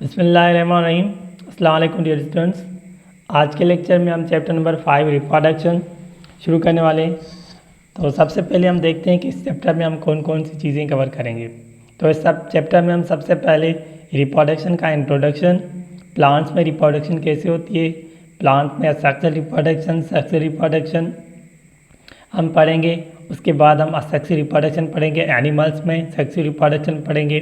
बिस्मिल्लाहिर्रहमानिर्रहीम। अस्सलाम वालेकुम डियर स्टूडेंट्स। आज के लेक्चर में हम चैप्टर नंबर 5 रिप्रोडक्शन शुरू करने वाले हैं। तो सबसे पहले हम देखते हैं कि इस चैप्टर में हम कौन कौन सी चीज़ें कवर करेंगे। तो इस सब चैप्टर में हम सबसे पहले रिप्रोडक्शन का इंट्रोडक्शन, प्लांट्स में रिप्रोडक्शन कैसे होती है, प्लांट में सेक्सुअल रिप्रोडक्शन हम पढ़ेंगे। उसके बाद हम असेक्सुअल रिप्रोडक्शन पढ़ेंगे, एनिमल्स में सेक्सुअल रिप्रोडक्शन पढ़ेंगे,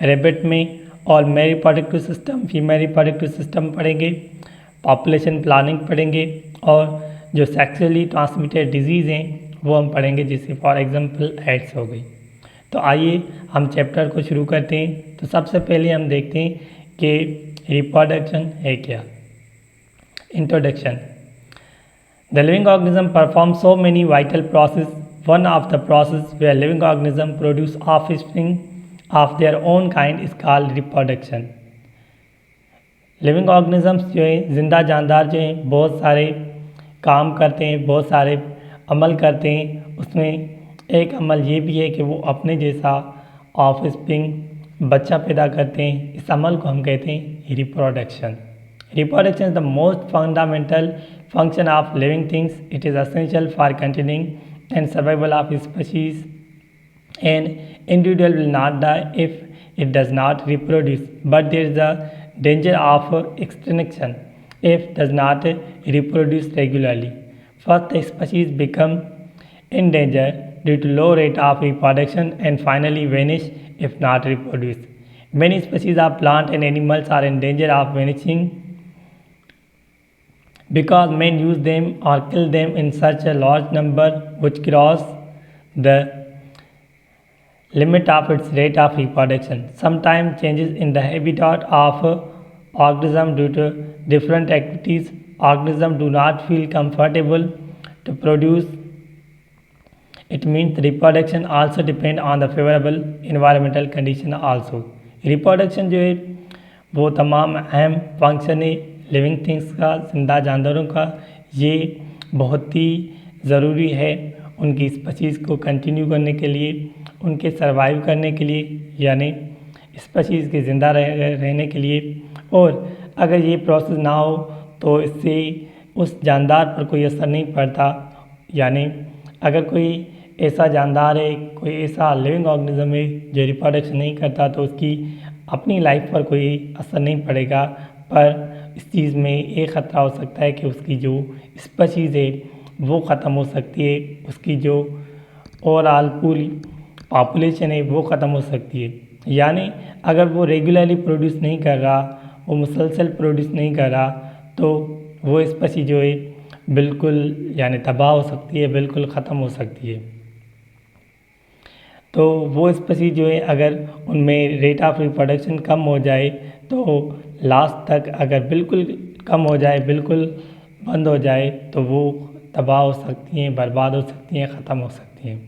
रेबिट में और male reproductive system, female reproductive system पढ़ेंगे, पॉपुलेशन प्लानिंग पढ़ेंगे और जो सेक्सुअली ट्रांसमिटेड डिजीज़ हैं वो हम पढ़ेंगे, जैसे फॉर एग्जांपल एड्स हो गई। तो आइए हम चैप्टर को शुरू करते हैं। तो सबसे पहले हम देखते हैं कि रिप्रोडक्शन है क्या। Introduction. The living organism performs so many vital processes. One of the processes where living organism produce offspring of their own kind is called reproduction. Living organisms जो हैं, जिंदा जानदार जो हैं, बहुत सारे काम करते हैं, बहुत सारे अमल करते हैं। उसमें एक अमल ये भी है कि वो अपने जैसा ऑफस्प्रिंग बच्चा पैदा करते हैं। इस अमल को हम कहते हैं reproduction. Reproduction is the most fundamental function of living things. It is essential for continuing and survival of species. An individual will not die if it does not reproduce, but there is a danger of extinction if it does not reproduce regularly. First, the species become endangered due to low rate of reproduction and finally vanish if not reproduced. Many species of plant and animals are in danger of vanishing because men use them or kill them in such a large number which cross the limit of its rate of reproduction. Sometimes changes in the habitat of organism due to different activities. Organisms do not feel comfortable to produce. It means reproduction also depend on the favorable environmental condition also. Reproduction जो है वो तमाम अहम function है living things का, जिंदा जानवरों का। ये बहुत ही ज़रूरी है उनकी स्पीशीज़ को कंटिन्यू करने के लिए, उनके सर्वाइव करने के लिए, यानी स्पीशीज़ के ज़िंदा रहने के लिए। और अगर ये प्रोसेस ना हो तो इससे उस जानदार पर कोई असर नहीं पड़ता। यानी अगर कोई ऐसा जानदार है, कोई ऐसा लिविंग ऑर्गेनिज्म है जो रिप्रोडक्शन नहीं करता, तो उसकी अपनी लाइफ पर कोई असर नहीं पड़ेगा। पर इस चीज़ में एक ख़तरा हो सकता है कि उसकी जो स्पीशीज़ है वो ख़त्म हो सकती है, उसकी जो ओवरऑल पूरी पॉपुलेशन है वो ख़त्म हो सकती है। यानी अगर वो रेगुलरली प्रोड्यूस नहीं कर रहा, वो मुसलसल प्रोड्यूस नहीं कर रहा, तो वो स्पीशीज़ जो है बिल्कुल यानी तबाह हो सकती है, बिल्कुल ख़त्म हो सकती है। तो वो स्पीशीज़ जो है अगर उनमें रेट ऑफ रिप्रोडक्शन कम हो जाए तो लास्ट तक अगर बिल्कुल कम हो जाए, बिल्कुल बंद हो जाए, तो वो तबाह हो सकती हैं, बर्बाद हो सकती हैं, ख़त्म हो सकती हैं।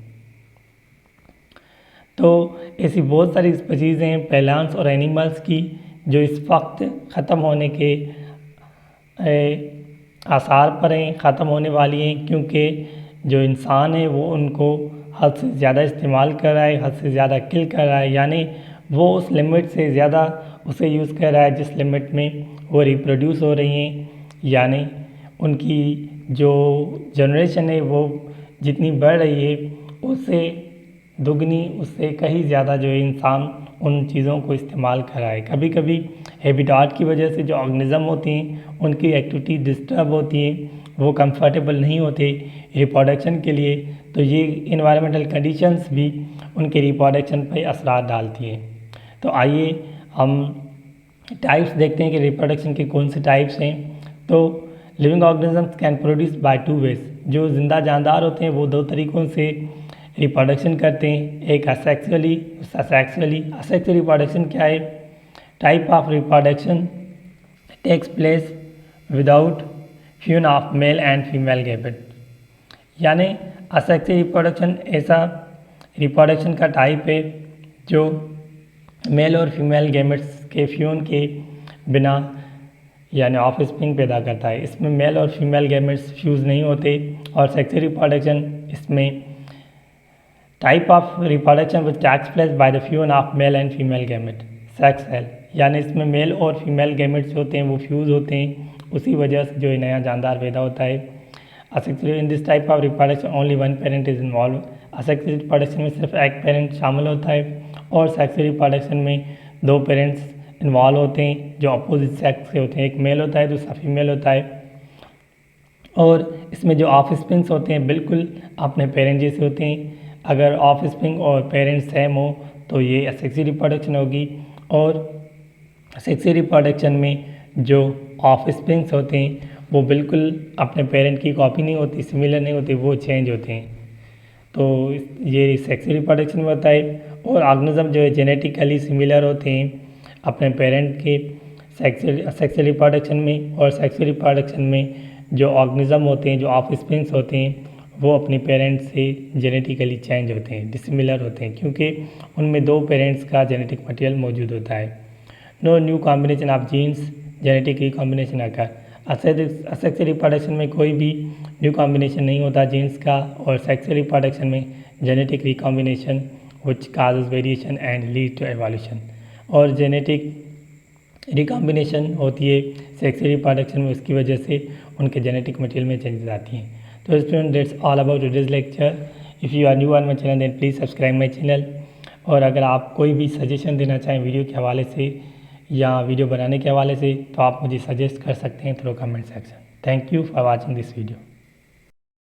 तो ऐसी बहुत सारी स्पीशीज़ हैं प्लांट्स और एनिमल्स की जो इस वक्त ख़त्म होने के आसार पर हैं, ख़त्म होने वाली हैं, क्योंकि जो इंसान है वो उनको हद से ज़्यादा इस्तेमाल कर रहा है, हद से ज़्यादा किल कर रहा है। यानी वो उस लिमिट से ज़्यादा उसे यूज़ कर रहा है जिस लिमिट में वो रिप्रोड्यूस हो रही हैं। यानी उनकी जो जनरेशन है वो जितनी बढ़ रही है उससे दुगनी, उससे कहीं ज़्यादा जो है इंसान उन चीज़ों को इस्तेमाल कर रहा है। कभी कभी हैबिटाट की वजह से जो ऑर्गेनिज्म होती हैं उनकी एक्टिविटी डिस्टर्ब होती हैं, वो कंफर्टेबल नहीं होते रिप्रोडक्शन के लिए, तो ये इन्वायरमेंटल कंडीशंस भी उनके रिप्रोडक्शन पर असरात डालती हैं। तो आइए हम टाइप्स देखते हैं कि रिप्रोडक्शन के कौन से टाइप्स हैं। तो living organisms can produce by two ways. जो जिंदा जानदार होते हैं वो दो तरीक़ों से रिप्रोडक्शन करते हैं, एक असेक्सुअली, असेक्सुअल रिप्रोडक्शन क्या है? Type of reproduction takes place without fusion of male and female gamete. यानी असेक्सुअल रिप्रोडक्शन ऐसा रिप्रोडक्शन का टाइप है जो मेल और फीमेल गैमेट्स के फ्यूजन के बिना यानी ऑफस्प्रिंग पैदा करता है। इसमें मेल और फीमेल गैमेट्स फ्यूज़ नहीं होते। और सेक्सुअल रिप्रोडक्शन, इसमें type of reproduction which takes place by the fusion of male and female gamete, sex cell. यानी इसमें मेल और फीमेल गैमेट्स होते हैं वो फ्यूज़ होते हैं, उसी वजह से जो है नया जानदार पैदा होता है। Asexually in this type of reproduction only one parent is involve. Asexually reproduction में सिर्फ एक पेरेंट शामिल होता है और सेक्सुअल रिप्रोडक्शन में दो पेरेंट्स इन्वॉल्व होते हैं जो अपोजिट सेक्स के होते हैं, एक मेल होता है दूसरा फीमेल होता है। और इसमें जो ऑफस्प्रिंग्स होते हैं बिल्कुल अपने पेरेंट जैसे होते हैं। अगर ऑफस्प्रिंग और पेरेंट्स सेम हो तो ये असेक्सुअल रिप्रोडक्शन होगी। और सेक्सुअल रिप्रोडक्शन में जो ऑफस्प्रिंग्स होते हैं वो बिल्कुल अपने पेरेंट की कॉपी नहीं होती, सिमिलर नहीं होती, वो चेंज होते हैं। तो ये सेक्सुअल रिप्रोडक्शन में होता है। और ऑर्गेनिज्म जो है जेनेटिकली सिमिलर होते हैं अपने पेरेंट के सेक्सुअल रिप्रोडक्शन में। और सेक्सुअल रिप्रोडक्शन में जो ऑर्गेनिज्म होते हैं, जो ऑफस्प्रिंग्स होते हैं, वो अपने पेरेंट्स से जेनेटिकली चेंज होते हैं, डिसिमिलर होते हैं, क्योंकि उनमें दो पेरेंट्स का जेनेटिक मटेरियल मौजूद होता है। No new combination of genes genetic recombination occur. Asexual reproduction में कोई भी न्यू कॉम्बिनेशन नहीं होता जीन्स का। और सेक्सुअल रिप्रोडक्शन में genetic recombination which causes variation and lead to evolution. और जेनेटिक रिकॉम्बिनेशन होती है सेक्सुअल रिप्रोडक्शन में, उसकी वजह से उनके जेनेटिक मटेरियल में चेंजेस आती हैं। तो student that's all about today's lecture. If you are new on my channel then please subscribe my channel. और अगर आप कोई भी सजेशन देना चाहें वीडियो के हवाले से या वीडियो बनाने के हवाले से तो आप मुझे सजेस्ट कर सकते हैं through comment section. Thank you for watching this video.